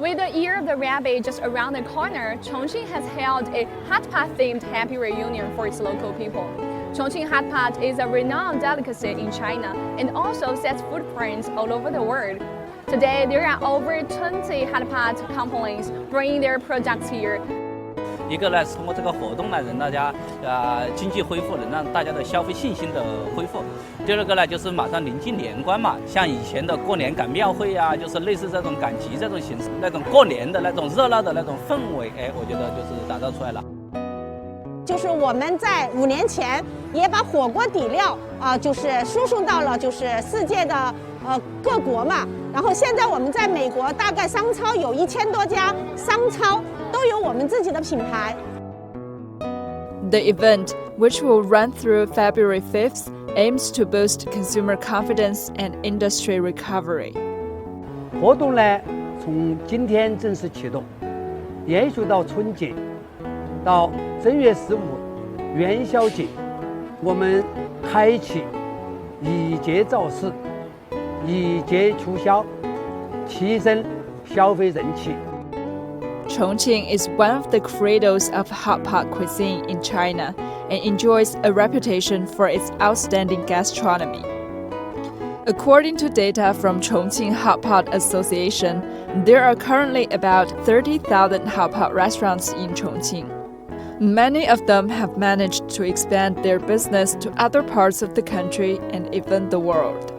With the Year of the Rabbit just around the corner, Chongqing has held a hotpot-themed happy reunion for its local people. Chongqing hotpot is a renowned delicacy in China and also sets footprints all over the world. Today, there are over 20 hotpot companies bringing their products here. 一个呢，通过这个活动呢，让大家经济恢复，能让大家的消费信心的恢复。第二个呢，就是马上临近年关嘛，像以前的过年赶庙会啊，就是类似这种赶集这种形式，那种过年的那种热闹的那种氛围，我觉得就是打造出来了。就是我们在5年前也把火锅底料就是输送到了就是世界的各国嘛，然后现在我们在美国大概商超有1000多家商超都有我们自己的品牌。The event, which will run through February 5th, aims to boost consumer confidence and industry recovery. 活动呢，从今天正式启动，延续到春节，到正月15元宵节，我们开启以节造势，以节促销，提升消费人气。Chongqing is one of the cradles of hotpot cuisine in China and enjoys a reputation for its outstanding gastronomy. According to data from Chongqing Hotpot Association, there are currently about 30,000 hotpot restaurants in Chongqing. Many of them have managed to expand their business to other parts of the country and even the world.